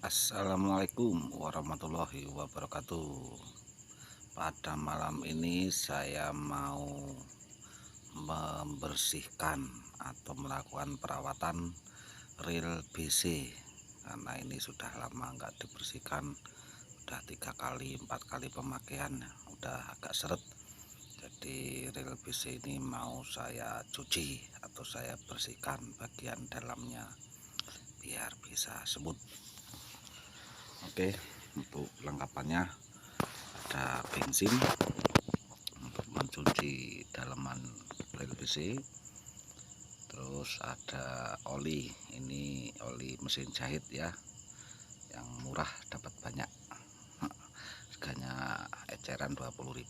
Assalamualaikum warahmatullahi wabarakatuh. Pada malam ini saya mau membersihkan atau melakukan perawatan ril BC, karena ini sudah lama nggak dibersihkan, udah 3 kali 4 kali pemakaian, udah agak seret. Jadi ril BC ini mau saya cuci atau saya bersihkan bagian dalamnya biar bisa semut. Oke, untuk lengkapannya ada bensin untuk mencuci dalaman ril BC, terus ada oli, ini oli mesin jahit ya, yang murah dapat banyak, harganya eceran 20.000.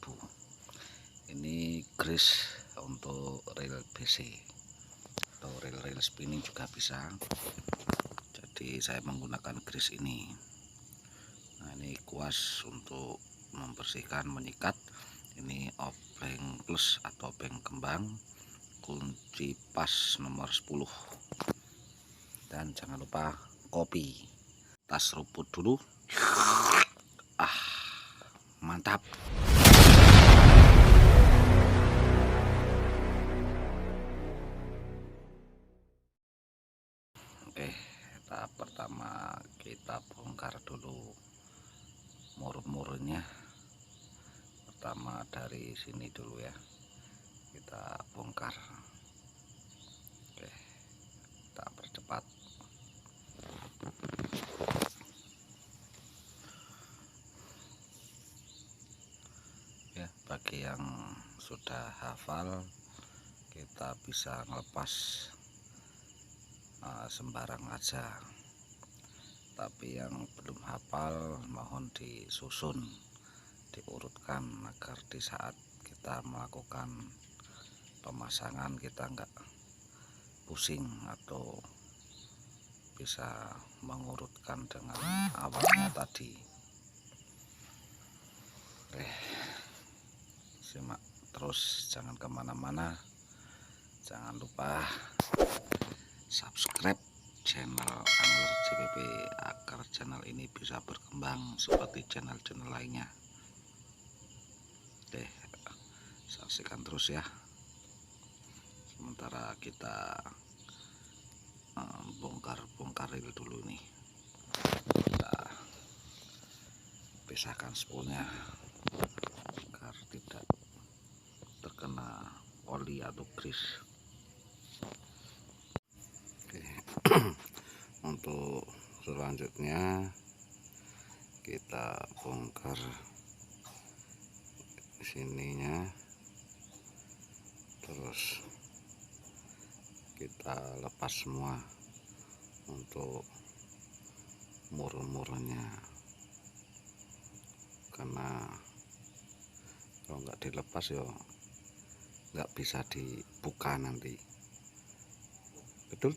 Ini grease untuk ril BC atau ril spinning juga bisa, jadi saya menggunakan grease ini. Nah, ini kuas untuk membersihkan, menyikat. Ini obeng plus atau obeng kembang, kunci pas nomor 10. Dan jangan lupa kopi. Tas rumput dulu. Mantap. Oke, tahap pertama kita bongkar dulu mur-murnya. Pertama dari sini dulu ya, kita bongkar. Oke, kita percepat. Ya, bagi yang sudah hafal, kita bisa ngelepas sembarang aja. Tapi yang belum hafal mohon disusun, diurutkan agar di saat kita melakukan pemasangan kita enggak pusing atau bisa mengurutkan dengan awalnya tadi. Oke, simak terus, jangan kemana-mana. Jangan lupa subscribe channel Angler CPP agar channel ini bisa berkembang seperti channel-channel lainnya. Oke, saksikan terus ya. Sementara kita bongkar ril dulu nih. Kita pisahkan spoolnya agar tidak terkena oli atau grease. Oke. Untuk selanjutnya kita bongkar sininya, terus kita lepas semua untuk mur-murnya, karena kalau nggak dilepas ya nggak bisa dibuka nanti. Betul.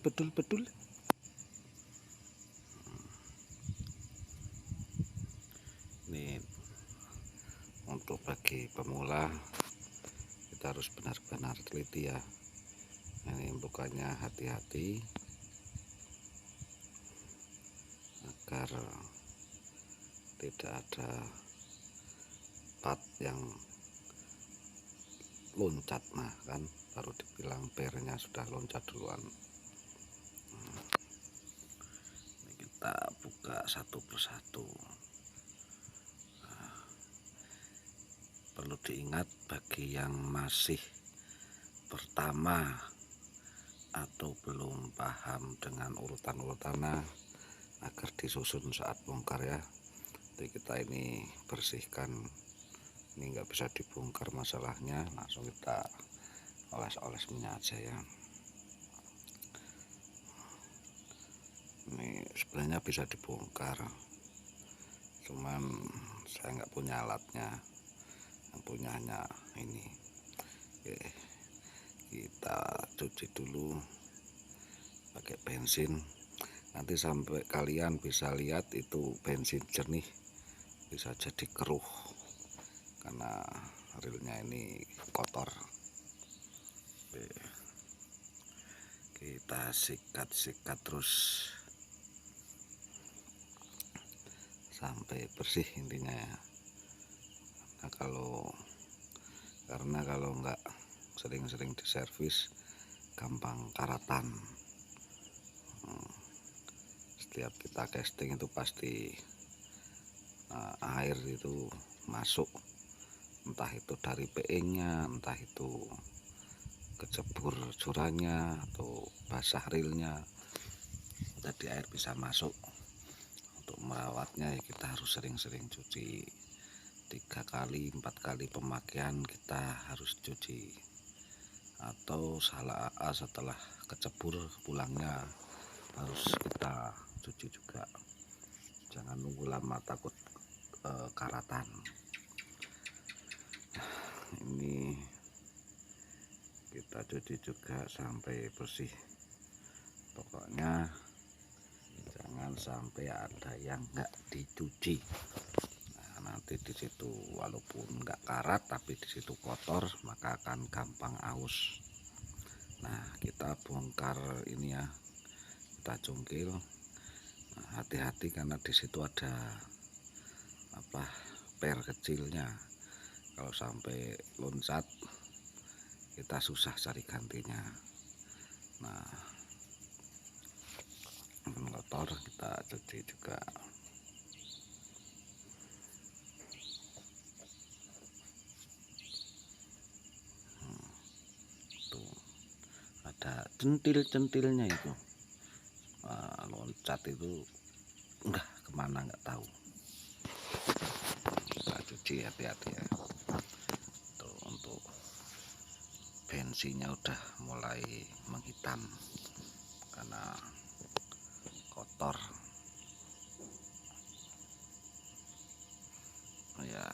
Ini untuk bagi pemula kita harus benar-benar teliti ya. Ini bukanya hati-hati agar tidak ada part yang loncat. Nah kan baru dibilang pernya sudah loncat duluan. Ini kita buka satu persatu. Perlu diingat bagi yang masih pertama atau belum paham dengan urutan-urutannya agar disusun saat bongkar ya. Jadi kita ini bersihkan, ini nggak bisa dibongkar masalahnya, langsung kita oles-oles minyak aja ya. Ini sebenarnya bisa dibongkar, cuman saya nggak punya alatnya, yang punya hanya ini. Oke, kita cuci dulu pakai bensin. Nanti sampai kalian bisa lihat itu bensin jernih, bisa jadi keruh karena rilnya ini kotor. Oke, kita sikat-sikat terus. sampai bersih intinya ya. Nah, karena kalau enggak sering-sering diservis gampang karatan. Setiap kita casting itu pasti air itu masuk, entah itu dari PE-nya, entah itu kecebur jorannya atau basah rilnya, jadi air bisa masuk. Untuk merawatnya ya kita harus sering-sering cuci, 3 kali 4 kali pemakaian kita harus cuci, atau setelah kecebur pulangnya harus kita cuci juga. Jangan nunggu lama, takut karatan. Ini kita cuci juga sampai bersih. Pokoknya jangan sampai ada yang enggak dicuci. Nah, nanti di situ walaupun enggak karat tapi di situ kotor, maka akan gampang aus. Nah, kita bongkar ini ya, kita cungkil. Nah, hati-hati karena di situ ada per kecilnya. Kalau sampai loncat kita susah cari gantinya. Nah, kotor kita cuci juga. Tuh ada centil-centilnya itu. Loncat itu enggak kemana nggak tahu. Kita cuci hati-hati ya. Tuh, untuk bensinnya udah mulai menghitam karena kotor ya.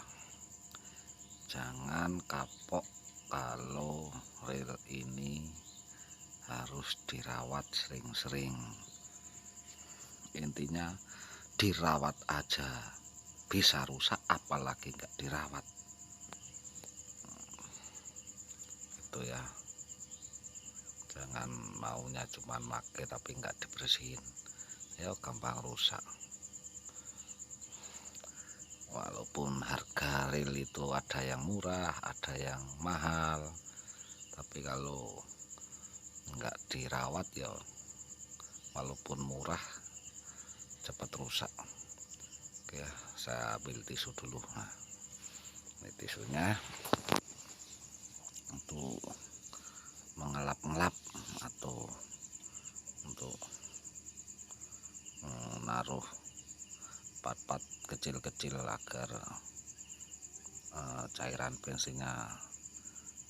Jangan kapok kalau rel ini harus dirawat sering-sering. Intinya dirawat aja bisa rusak, apalagi nggak dirawat. Itu ya, jangan maunya cuman make tapi nggak dibersihin, ya gampang rusak. Walaupun harga rel itu ada yang murah, ada yang mahal, tapi kalau nggak dirawat ya walaupun murah cepat rusak. Oke, saya ambil tisu dulu. Nah, ini tisunya untuk mengelap-ngelap atau untuk menaruh part-part kecil-kecil agar cairan bensinnya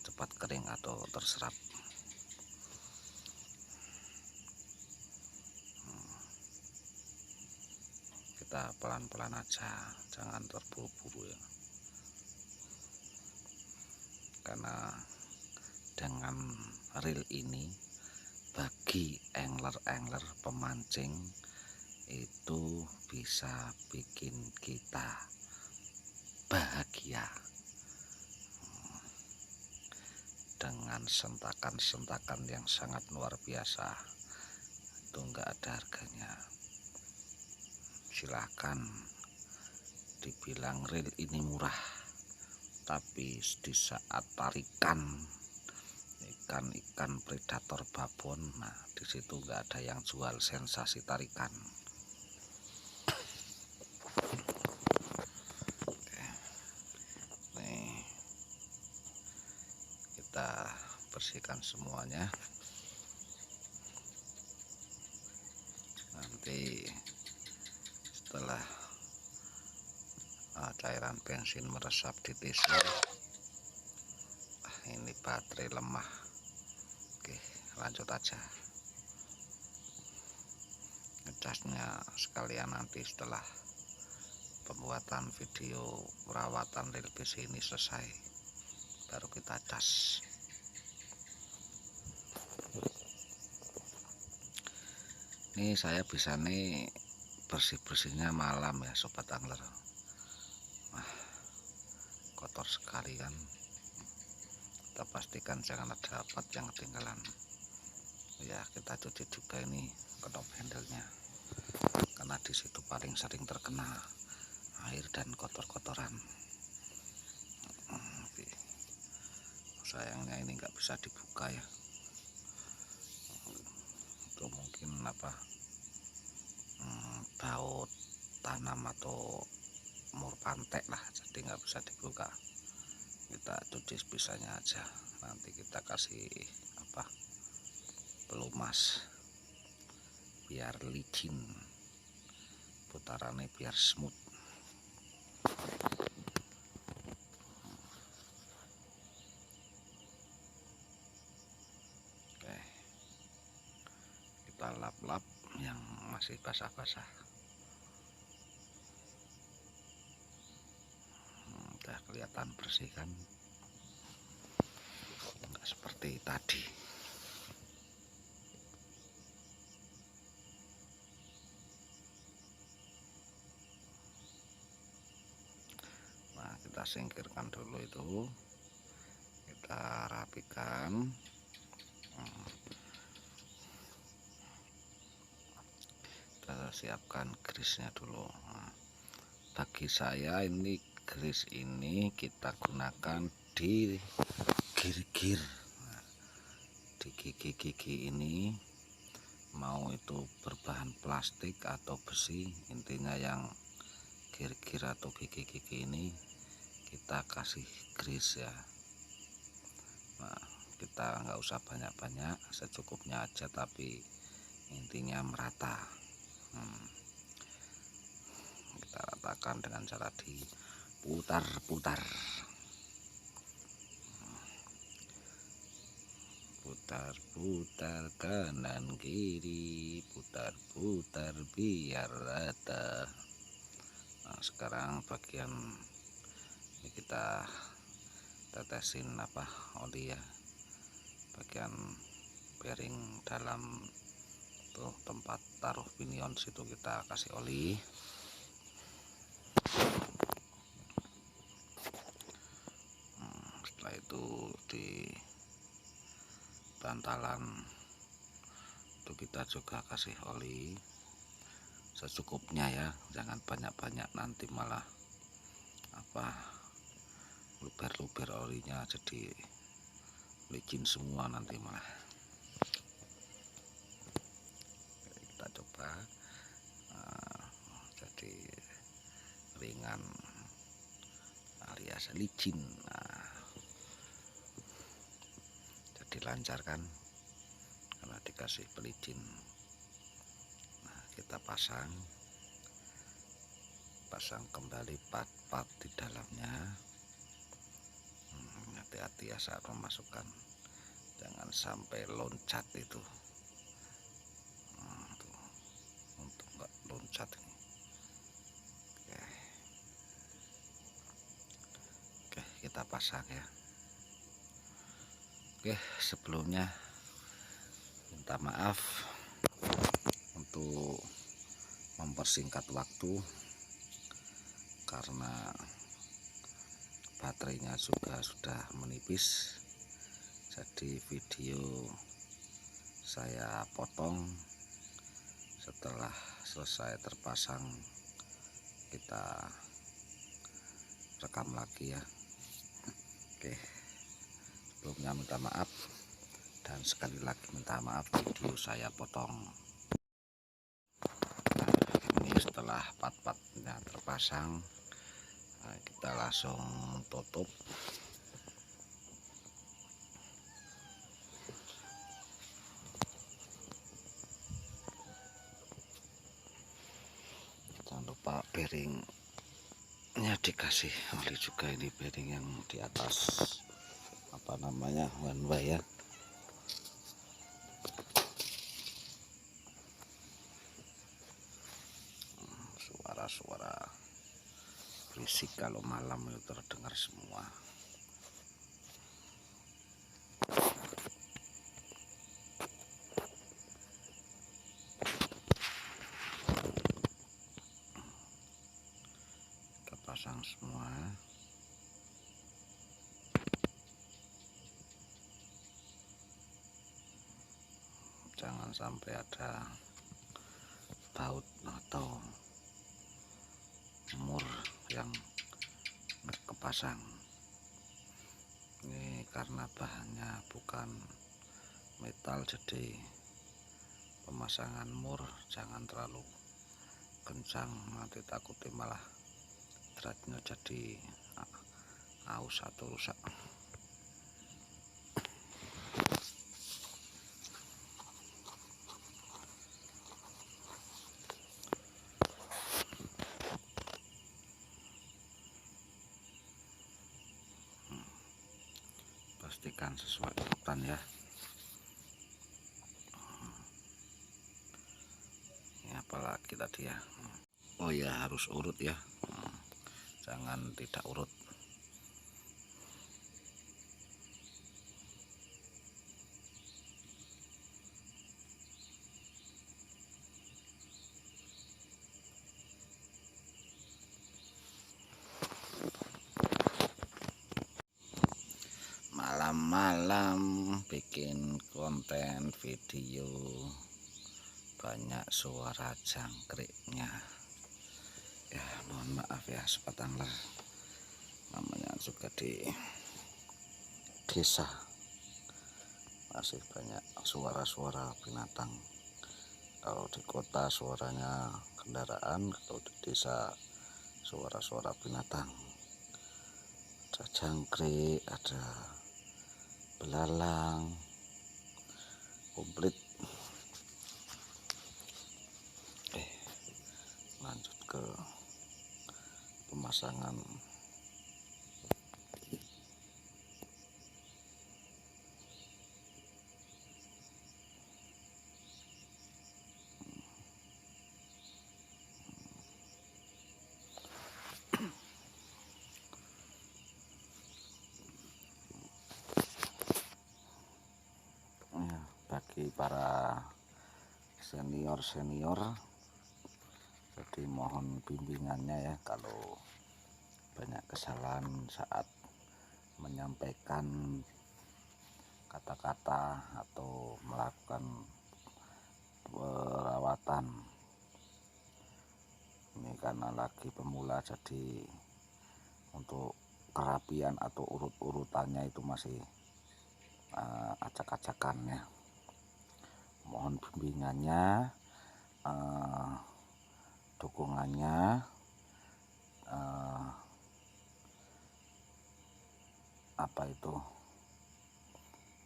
cepat kering atau terserap. Kita pelan-pelan aja, jangan terburu-buru ya, karena dengan reel ini bagi angler-angler pemancing itu bisa bikin kita bahagia dengan sentakan-sentakan yang sangat luar biasa. Itu enggak ada harganya. Silahkan dibilang reel ini murah, tapi di saat tarikan ikan predator babon, nah disitu nggak ada yang jual sensasi tarikan. Oke. Nih kita bersihkan semuanya. Nanti setelah cairan bensin meresap di tisu, ini baterai lemah. Oke, lanjut aja ngecasnya sekalian. Nanti setelah pembuatan video perawatan reel PC ini selesai baru kita cas. Ini saya bisa nih bersih-bersihnya malam ya sobat angler. Nah, kotor sekali kan. Kita pastikan jangan ada part yang ketinggalan. Ya, kita cuci juga ini knop handle-nya, karena disitu paling sering terkena air dan kotor-kotoran. Sayangnya ini nggak bisa dibuka ya, itu mungkin bau tanam atau mur pantek lah, jadi nggak bisa dibuka. Kita cuci sebisanya aja, nanti kita kasih pelumas biar licin, putarannya biar smooth. Oke, kita lap-lap yang masih basah-basah. Udah kelihatan bersih kan, nggak seperti tadi. Nah, kita singkirkan dulu itu, kita rapikan. Kita siapkan grease-nya dulu. Nah, bagi saya ini grease ini kita gunakan di gir-gir. Nah, di gigi-gigi ini mau itu berbahan plastik atau besi, intinya yang gir-gir atau gigi-gigi ini kita kasih grease ya. Nah, kita nggak usah banyak-banyak, secukupnya aja, tapi intinya merata. Kita ratakan dengan cara diputar-putar, putar-putar kanan kiri, putar-putar biar rata. Nah, sekarang bagian ini kita tetesin oli ya, bagian bearing dalam tuh tempat taruh pinion situ kita kasih oli. Setelah itu di bantalan itu kita juga kasih oli secukupnya ya, jangan banyak-banyak, nanti malah luber-luber olinya jadi licin semua nanti malah. Kita coba jadi ringan alias licin. Nah, jadi lancar kan karena dikasih pelicin. Nah, kita pasang kembali part-part di dalamnya. Hati-hati ya saat memasukkan, jangan sampai loncat itu. Untuk nggak loncat ini. Oke, kita pasang ya. Oke, sebelumnya minta maaf untuk mempersingkat waktu karena baterainya juga sudah menipis, jadi video saya potong. Setelah selesai terpasang kita rekam lagi ya. Oke, sebelumnya minta maaf, dan sekali lagi minta maaf video saya potong. Nah, ini setelah part-partnya terpasang, nah, kita langsung tutup. Jangan lupa bearingnya dikasih oli juga, ini bearing yang di atas one way ya. Suara-suara berisik kalau malam itu terdengar semua. Kita pasang semua. Jangan sampai ada baut atau mur pasang. Ini karena bahannya bukan metal, jadi pemasangan mur jangan terlalu kencang, nanti takutnya malah dratnya jadi aus atau rusak. Pastikan sesuai urutan ya. Ini apalagi tadi ya. Oh ya, harus urut ya, jangan tidak urut. Malam-malam bikin konten video, banyak suara jangkriknya ya, mohon maaf ya, sepatang lah, namanya juga di desa masih banyak suara-suara binatang. Kalau di kota suaranya kendaraan, kalau di desa suara-suara binatang. Ada jangkrik, ada belalang, komplit. Lanjut ke pemasangan. Bagi para senior jadi mohon bimbingannya ya, kalau banyak kesalahan saat menyampaikan kata-kata atau melakukan perawatan. Ini karena lagi pemula, jadi untuk kerapian atau urut-urutannya itu masih acak-acakan ya. Mohon bimbingannya, dukungannya,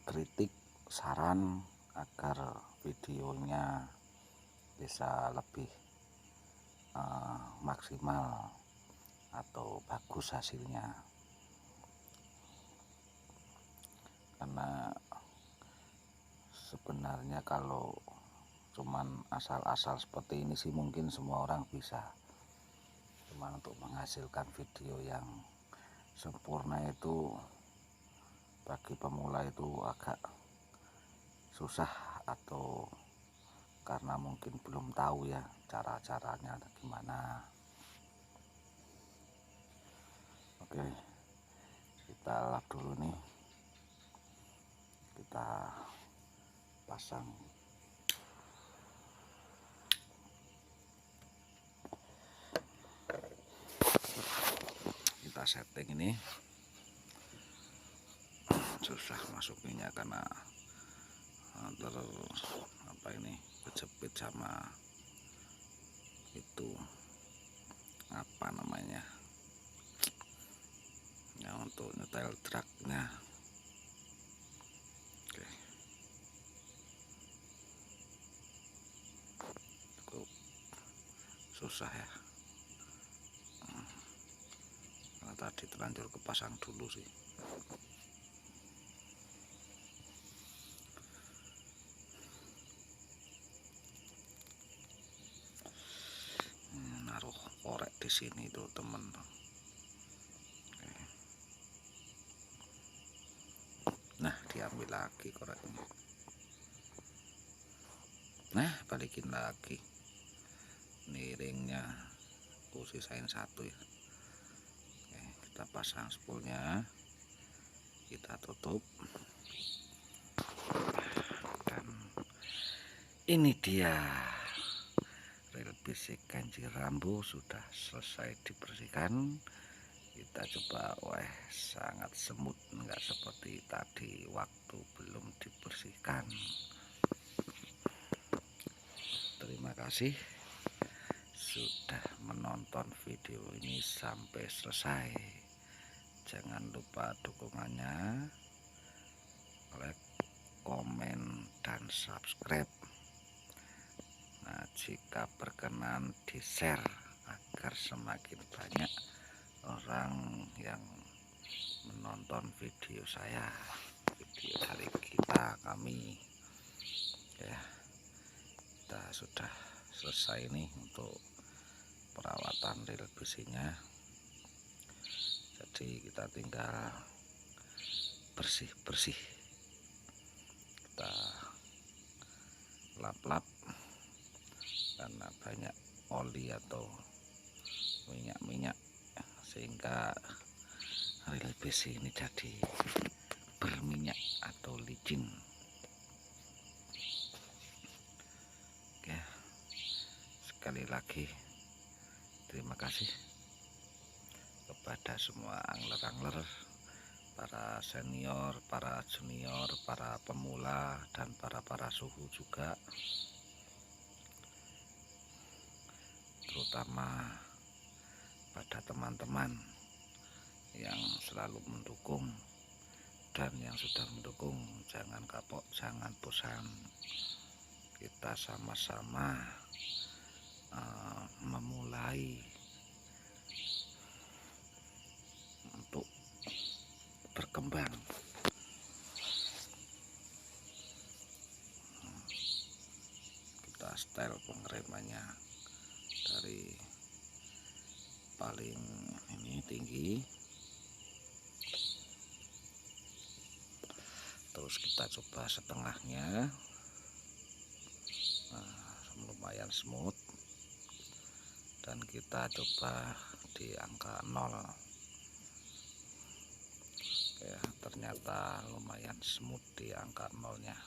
kritik, saran agar videonya bisa lebih maksimal atau bagus hasilnya. Karena sebenarnya kalau cuman asal-asal seperti ini sih mungkin semua orang bisa, cuman untuk menghasilkan video yang sempurna itu bagi pemula itu agak susah, atau karena mungkin belum tahu ya cara-caranya gimana. Oke, kita lap dulu nih, kita pasang. Kita setting ini, susah masukinnya karena kejepit sama itu apa namanya ya, untuk nyetel truknya. Oke, cukup susah ya, karena tadi terlanjur kepasang dulu sih. Naruh korek di sini tuh temen. Oke. Nah, diambil lagi koreknya. Nah, balikin lagi. Miringnya aku sisain satu ya. Oke, kita pasang spoolnya, kita tutup, dan ini dia rel BC ganjil rambu sudah selesai dibersihkan Kita coba, wah sangat semut, enggak seperti tadi waktu belum dibersihkan. Terima kasih sudah menonton video ini sampai selesai. Jangan lupa dukungannya, like, komen, dan subscribe. Nah, jika berkenan di share agar semakin banyak orang yang menonton video saya, video dari kami ya. Kita sudah selesai nih untuk perawatan ril besinya, jadi kita tinggal bersih-bersih, kita lap-lap karena banyak oli atau minyak-minyak sehingga ril besi ini jadi berminyak atau licin. Oke, sekali lagi terima kasih kepada semua angler-angler, para senior, para junior, para pemula, dan para suhu juga, terutama pada teman-teman yang selalu mendukung dan yang sudah mendukung. Jangan kapok, jangan bosan, kita sama-sama memulai untuk berkembang. Kita style pengeremannya dari paling ini tinggi, terus kita coba setengahnya. Nah, lumayan smooth, dan kita coba di angka 0 ya, ternyata lumayan smooth di angka 0-nya.